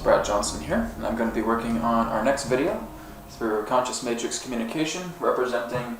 Brad Johnson here, and I'm going to be working on our next video through Conscious Matrix Communication, representing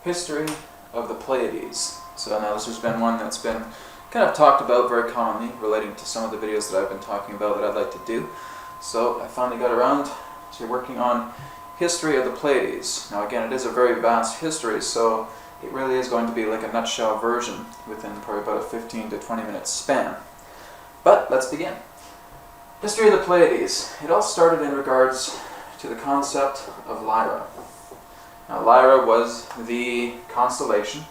history of the Pleiades. So now this has been one that's been kind of talked about very commonly, relating to some of the videos that I've been talking about that I'd like to do. So I finally got around to working on history of the Pleiades. Now again, it is a very vast history, so it really is going to be like a nutshell version within probably about a 15 to 20 minute span. But let's begin. History of the Pleiades. It all started in regards to the concept of Lyra. Now Lyra was the constellation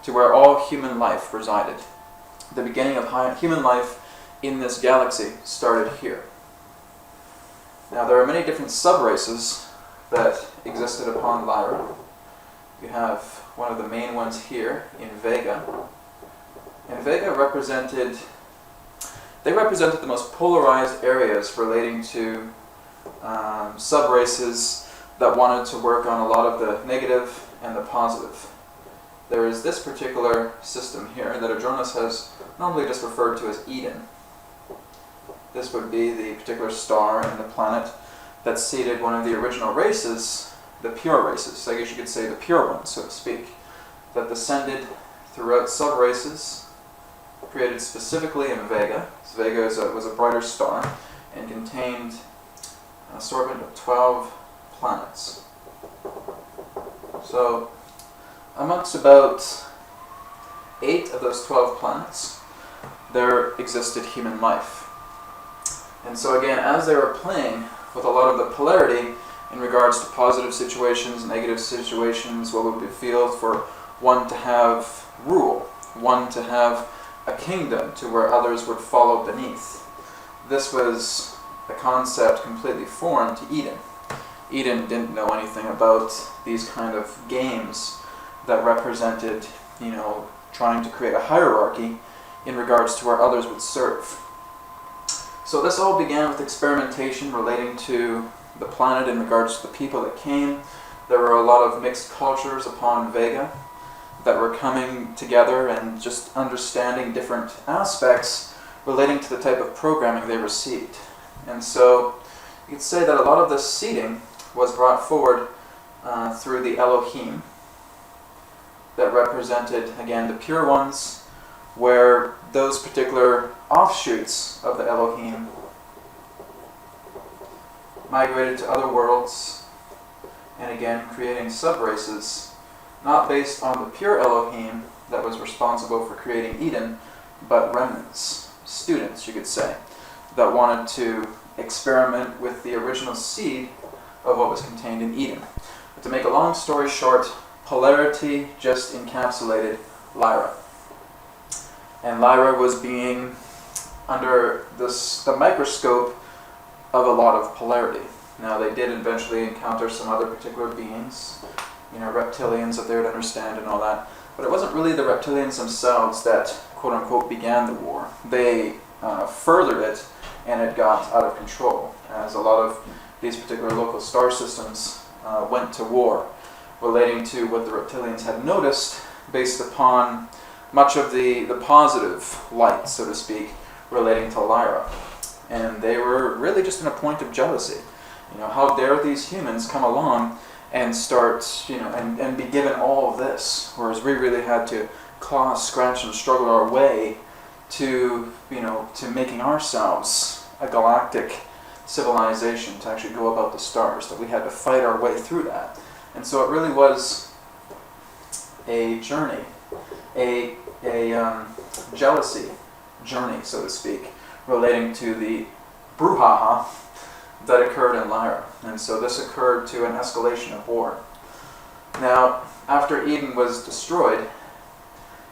to where all human life resided. The beginning of human life in this galaxy started here. Now there are many different sub-races that existed upon Lyra. You have one of the main ones here in Vega. And Vega represented the most polarized areas relating to sub-races that wanted to work on a lot of the negative and the positive. There is this particular system here that Adronis has normally just referred to as Eden. This would be the particular star and the planet that seeded one of the original races, the pure races, so I guess you could say the pure ones, so to speak, that descended throughout sub-races, created specifically in Vega. So Vega was a brighter star and contained an assortment of 12 planets. So amongst about 8 of those 12 planets, there existed human life. And so again, as they were playing with a lot of the polarity in regards to positive situations, negative situations, what would it feel for one to have rule, one to have a kingdom to where others would follow beneath. This was a concept completely foreign to Eden. Eden didn't know anything about these kind of games that represented, trying to create a hierarchy in regards to where others would serve. So this all began with experimentation relating to the planet in regards to the people that came. There were a lot of mixed cultures upon Vega that were coming together and just understanding different aspects relating to the type of programming they received. And so you could say that a lot of this seeding was brought forward through the Elohim that represented, again, the pure ones, where those particular offshoots of the Elohim migrated to other worlds, and again creating sub-races not based on the pure Elohim that was responsible for creating Eden, but remnants, students you could say, that wanted to experiment with the original seed of what was contained in Eden. But to make a long story short, polarity just encapsulated Lyra. And Lyra was being under the microscope of a lot of polarity. Now they did eventually encounter some other particular beings, reptilians that they would understand and all that, but it wasn't really the reptilians themselves that quote-unquote began the war. They furthered it, and it got out of control, as a lot of these particular local star systems went to war, relating to what the reptilians had noticed based upon much of the positive light, so to speak, relating to Lyra. And they were really just in a point of jealousy. How dare these humans come along and start, and be given all of this, whereas we really had to claw, scratch, and struggle our way to, to making ourselves a galactic civilization to actually go about the stars, that we had to fight our way through that. And so it really was a journey, a jealousy journey, so to speak, relating to the brouhaha that occurred in Lyra. And so this occurred to an escalation of war. Now, after Eden was destroyed,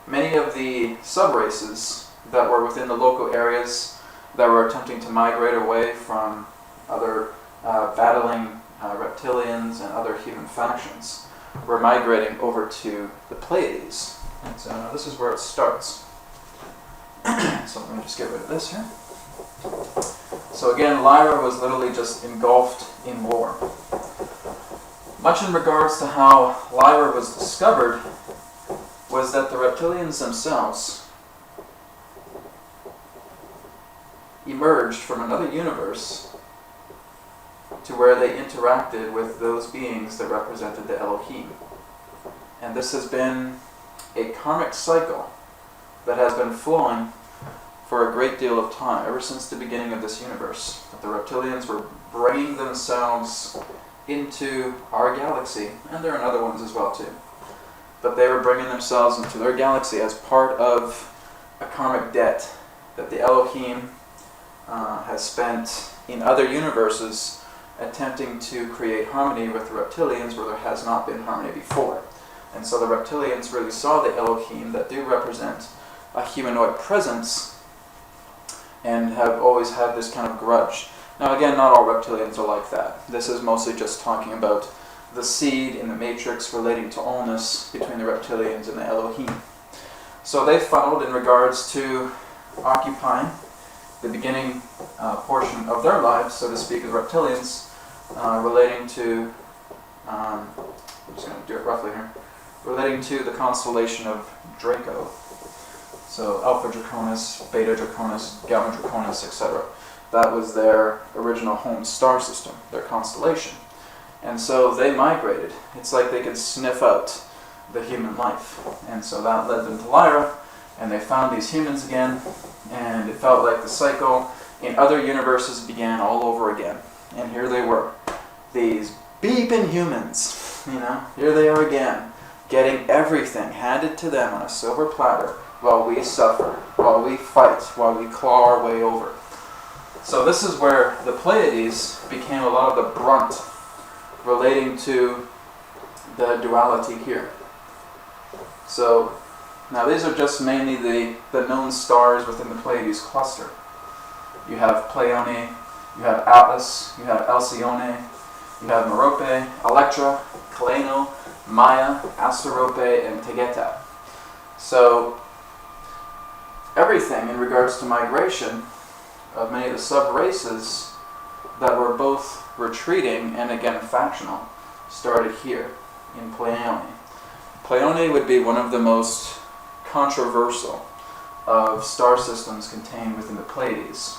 many of the sub-races that were within the local areas that were attempting to migrate away from other battling reptilians and other human factions were migrating over to the Pleiades. And so now this is where it starts. So let me just get rid of this here. So again, Lyra was literally just engulfed in war. Much in regards to how Lyra was discovered was that the reptilians themselves emerged from another universe to where they interacted with those beings that represented the Elohim. And this has been a karmic cycle that has been flowing for a great deal of time, ever since the beginning of this universe. That the reptilians were bringing themselves into our galaxy, and there are other ones as well too. But they were bringing themselves into their galaxy as part of a karmic debt that the Elohim has spent in other universes attempting to create harmony with the reptilians where there has not been harmony before. And so the reptilians really saw the Elohim that do represent a humanoid presence and have always had this kind of grudge. Now again, not all reptilians are like that. This is mostly just talking about the seed in the Matrix relating to allness between the reptilians and the Elohim. So they funneled in regards to occupying the beginning portion of their lives, so to speak, as reptilians, relating to, I'm just going to do it roughly here, relating to the constellation of Draco. So Alpha Draconis, Beta Draconis, Gamma Draconis, etc. That was their original home star system, their constellation. And so they migrated. It's like they could sniff out the human life. And so that led them to Lyra, and they found these humans again, and it felt like the cycle in other universes began all over again. And here they were, these beeping humans, here they are again, getting everything handed to them on a silver platter while we suffer, while we fight, while we claw our way over. So this is where the Pleiades became a lot of the brunt relating to the duality here. So now these are just mainly the known stars within the Pleiades cluster. You have Pleione, you have Atlas, you have Alcyone, you have Merope, Electra, Kaleno, Maya, Asterope, and Tegeta. So everything in regards to migration of many of the sub-races that were both retreating and again factional started here in Pleione. Pleione would be one of the most controversial of star systems contained within the Pleiades.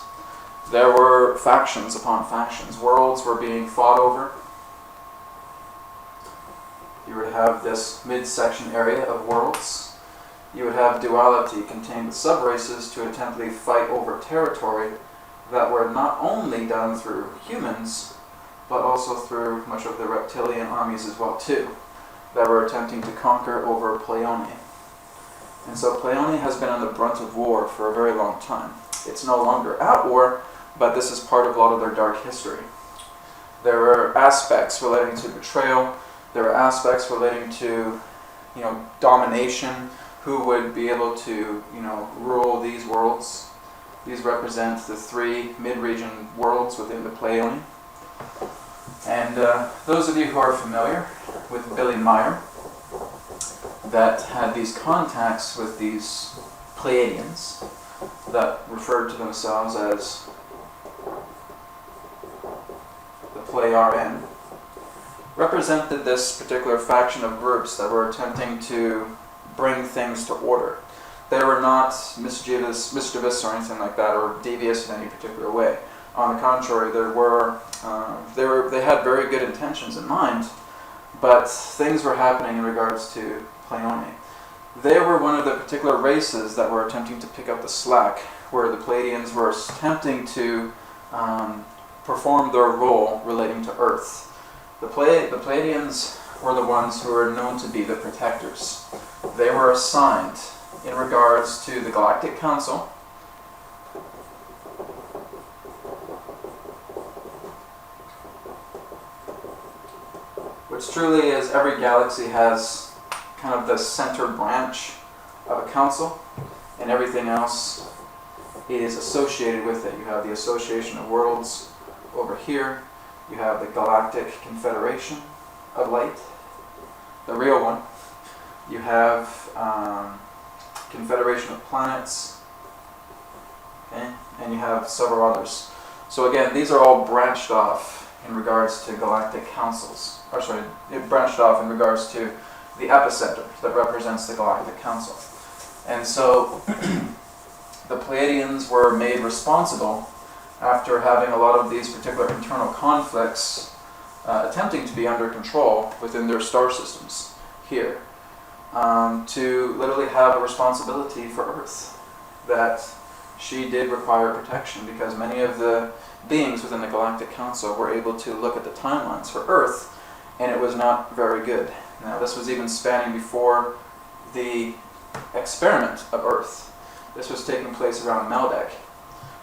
There were factions upon factions. Worlds were being fought over. You would have this midsection area of worlds. You would have duality contained with sub-races to attemptly fight over territory that were not only done through humans, but also through much of the reptilian armies as well too, that were attempting to conquer over Pleione. And so Pleione has been on the brunt of war for a very long time. It's no longer at war, but this is part of a lot of their dark history. There were aspects relating to betrayal, there were aspects relating to, domination, who would be able to, rule these worlds. These represent the three mid-region worlds within the Pleione. And those of you who are familiar with Billy Meyer, that had these contacts with these Pleiadians that referred to themselves as the Pleiadian, represented this particular faction of groups that were attempting to bring things to order. They were not mischievous or anything like that, or devious in any particular way. On the contrary, they had very good intentions in mind, but things were happening in regards to Pleione. They were one of the particular races that were attempting to pick up the slack, where the Pleiadians were attempting to perform their role relating to Earth. The Pleiadians were the ones who were known to be the protectors. They were assigned in regards to the Galactic Council, which truly is, every galaxy has kind of the center branch of a council, and everything else is associated with it. You have the Association of Worlds over here, you have the Galactic Confederation of Light, the real one. You have Confederation of Planets, okay? And you have several others. So again, these are all branched off in regards to galactic councils. It branched off in regards to the epicenter that represents the Galactic Council. And so the Pleiadians were made responsible after having a lot of these particular internal conflicts attempting to be under control within their star systems here, to literally have a responsibility for Earth, that she did require protection, because many of the beings within the Galactic Council were able to look at the timelines for Earth, and it was not very good. Now, this was even spanning before the experiment of Earth. This was taking place around Meldek.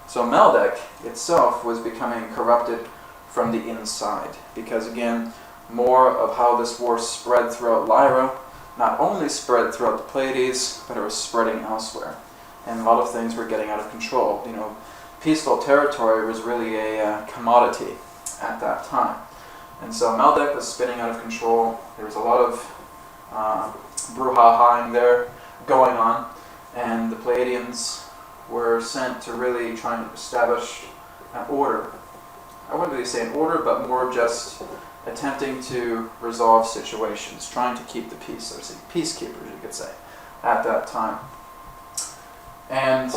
So Meldek itself was becoming corrupted from the inside, because again, more of how this war spread throughout Lyra, not only spread throughout the Pleiades, but it was spreading elsewhere. And a lot of things were getting out of control. You know, peaceful territory was really a commodity at that time. And so Meldek was spinning out of control. There was a lot of brouhaha there going on, and the Pleiadians were sent to really try and establish an order. I wouldn't really say an order, but more just attempting to resolve situations, trying to keep the peace, so to say, peacekeepers, you could say, at that time. And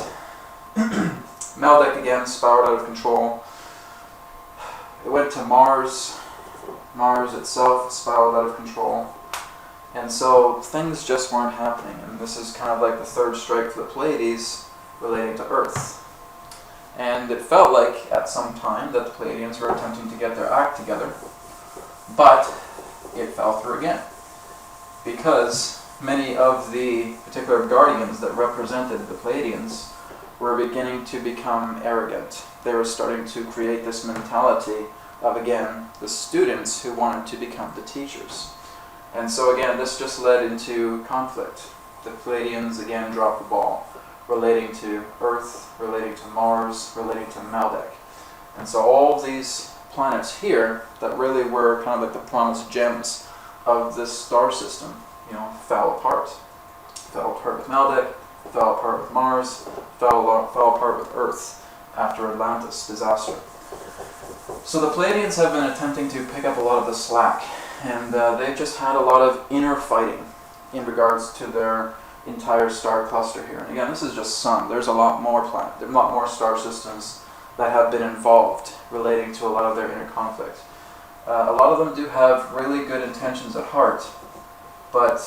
Meldek again spiraled out of control. It went to Mars. Mars itself spiraled out of control. And so things just weren't happening. And this is kind of like the third strike for the Pleiades relating to Earth. And it felt like at some time that the Pleiadians were attempting to get their act together, but it fell through again, because many of the particular guardians that represented the Pleiadians were beginning to become arrogant. They were starting to create this mentality of, again, the students who wanted to become the teachers. And so again, this just led into conflict. The Pleiadians again dropped the ball, relating to Earth, relating to Mars, relating to Meldek. And so all of these planets here that really were kind of like the promised gems of this star system, you know, fell apart. Fell apart with Meldek, fell apart with Mars, fell apart with Earth after Atlantis disaster. So the Pleiadians have been attempting to pick up a lot of the slack, and they've just had a lot of inner fighting in regards to their entire star cluster here. And again, this is just Sun. There's a lot more there are a lot more star systems that have been involved relating to a lot of their inner conflict. A lot of them do have really good intentions at heart, but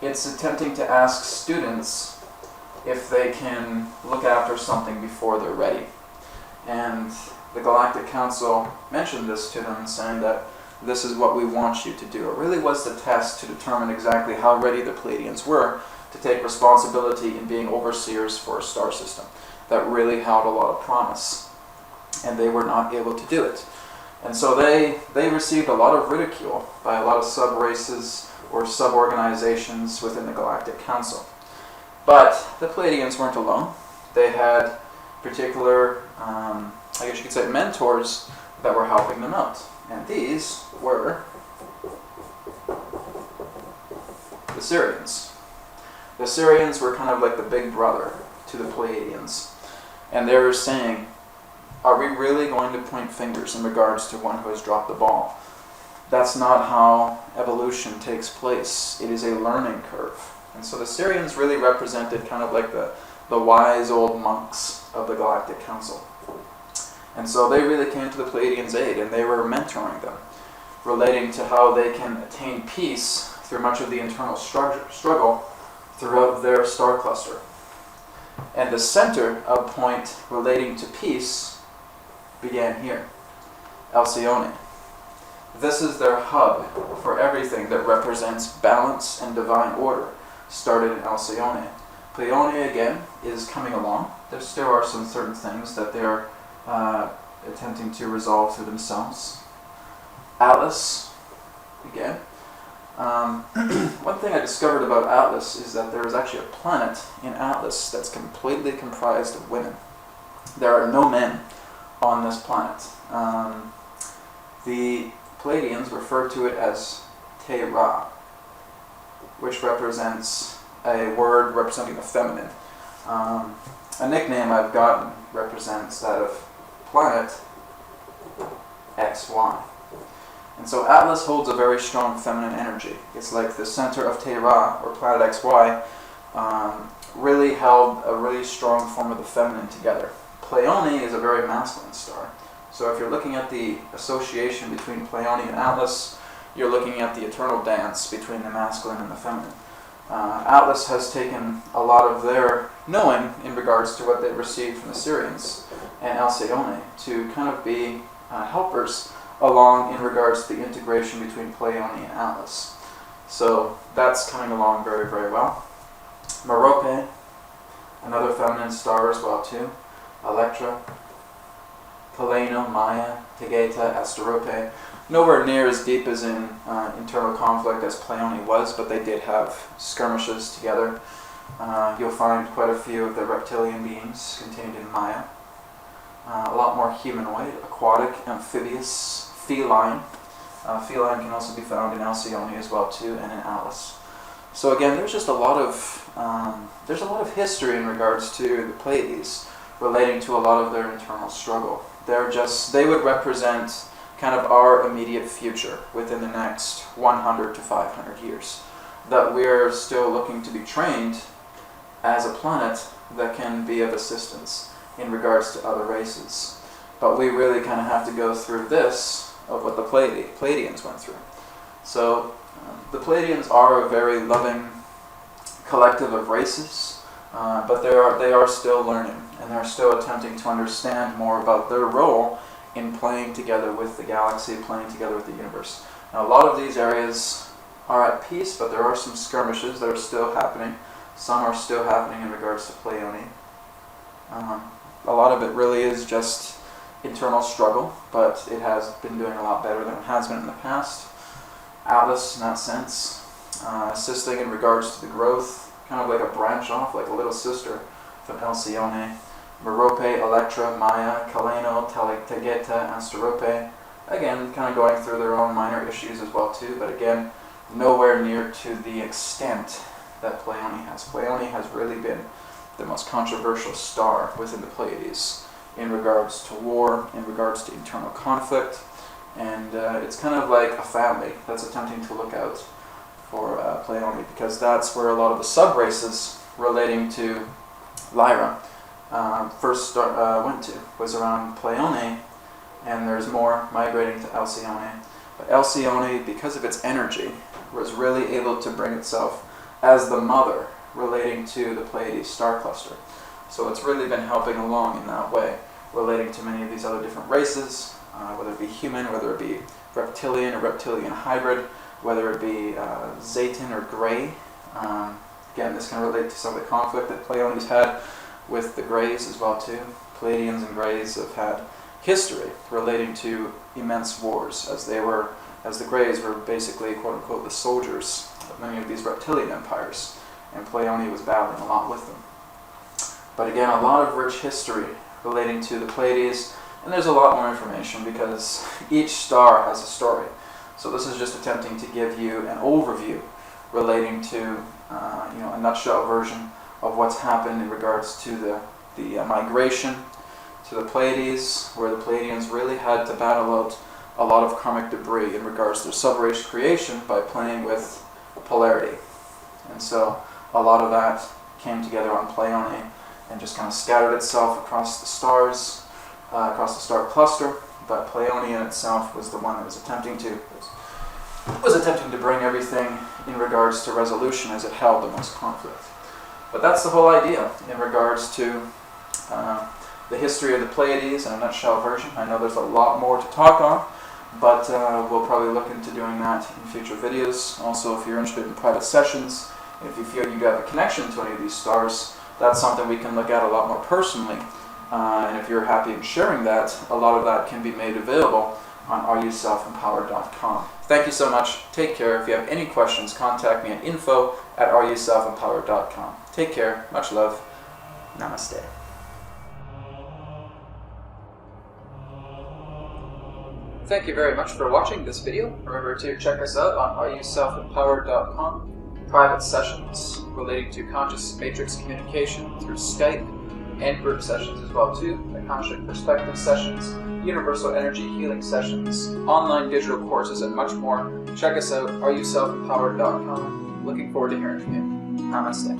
it's attempting to ask students if they can look after something before they're ready. And the Galactic Council mentioned this to them, saying that this is what we want you to do. It really was the test to determine exactly how ready the Pleiadians were to take responsibility in being overseers for a star system that really held a lot of promise. And they were not able to do it. And so they received a lot of ridicule by a lot of sub-races or sub-organizations within the Galactic Council. But the Pleiadians weren't alone. They had particular, I guess you could say, mentors that were helping them out. And these were the Sirians. The Sirians were kind of like the big brother to the Pleiadians. And they were saying, are we really going to point fingers in regards to one who has dropped the ball? That's not how evolution takes place. It is a learning curve. And so the Sirians really represented kind of like the wise old monks of the Galactic Council. And so they really came to the Pleiadians' aid, and they were mentoring them, relating to how they can attain peace through much of the internal struggle throughout their star cluster. And the center of point relating to peace began here, Alcyone. This is their hub for everything that represents balance and divine order, started in Alcyone. Pleione, again, is coming along. There still are some certain things that they're attempting to resolve through themselves. Atlas, again. One thing I discovered about Atlas is that there is actually a planet in Atlas that's completely comprised of women. There are no men on this planet. The Pleiadians refer to it as Te-Ra, which represents a word representing the feminine. A nickname I've gotten represents that of planet XY. And so Atlas holds a very strong feminine energy. It's like the center of Te-Ra, or planet XY, really held a really strong form of the feminine together. Pleione is a very masculine star. So if you're looking at the association between Pleione and Atlas, you're looking at the eternal dance between the masculine and the feminine. Atlas has taken a lot of their knowing in regards to what they received from the Syrians and Alcyone to kind of be helpers along in regards to the integration between Pleione and Atlas. So that's coming along very, very well. Merope, another feminine star as well too. Electra, Kaleno, Maya, Tegeta, Asterope. Nowhere near as deep as in internal conflict as Pleione was, but they did have skirmishes together. You'll find quite a few of the reptilian beings contained in Maya. A lot more humanoid, aquatic, amphibious, feline. Feline can also be found in Alcyone as well too, and in Atlas. So again, there's just a lot of history in regards to the Pleiades, relating to a lot of their internal struggle. They would represent kind of our immediate future within the next 100 to 500 years. That we're still looking to be trained as a planet that can be of assistance in regards to other races. But we really kind of have to go through this of what the Pleiadians went through. So the Pleiadians are a very loving collective of races, but they are still learning, and they're still attempting to understand more about their role in playing together with the galaxy, playing together with the universe. Now, a lot of these areas are at peace, but there are some skirmishes that are still happening. Some are still happening in regards to Pleione. A lot of it really is just internal struggle, but it has been doing a lot better than it has been in the past. Atlas, in that sense, assisting in regards to the growth, kind of like a branch off, like a little sister from Alcyone. Merope, Electra, Maya, Kaleno, Tegeta, Asterope. Again, kind of going through their own minor issues as well too, but again, nowhere near to the extent that Pleione has. Pleione has really been the most controversial star within the Pleiades in regards to war, in regards to internal conflict, and it's kind of like a family that's attempting to look out for Pleione, because that's where a lot of the sub-races relating to Lyra first went to, was around Pleione, and there's more migrating to Alcyone. But Alcyone, because of its energy, was really able to bring itself as the mother relating to the Pleiades star cluster. So it's really been helping along in that way, relating to many of these other different races, whether it be human, whether it be reptilian or reptilian hybrid, whether it be Zayton or Grey. Again, this can relate to some of the conflict that Pleione's had with the Greys as well too. Pleiadians and Greys have had history relating to immense wars, as the Greys were basically quote unquote the soldiers of many of these reptilian empires, and Pleione was battling a lot with them. But again, a lot of rich history relating to the Pleiades, and there's a lot more information because each star has a story. So this is just attempting to give you an overview relating to a nutshell version of what's happened in regards to the migration to the Pleiades, where the Pleiadians really had to battle out a lot of karmic debris in regards to their sub-race creation by playing with polarity. And so a lot of that came together on Pleione and just kind of scattered itself across the stars, across the star cluster. But Pleione in itself was the one that was attempting to bring everything in regards to resolution, as it held the most conflict. But that's the whole idea in regards to the history of the Pleiades in a nutshell version. I know there's a lot more to talk on, but we'll probably look into doing that in future videos. Also, if you're interested in private sessions, if you feel you have a connection to any of these stars, that's something we can look at a lot more personally. And if you're happy in sharing that, a lot of that can be made available on areyouselfempowered.com. Thank you so much. Take care. If you have any questions, contact me at info@areyouselfempowered.com. Take care. Much love. Namaste. Thank you very much for watching this video. Remember to check us out on areyouselfempowered.com. Private sessions relating to conscious matrix communication through Skype, and group sessions as well too, Akashic perspective sessions, universal energy healing sessions, online digital courses, and much more. Check us out, areyouselfempowered.com. Looking forward to hearing from you. Namaste.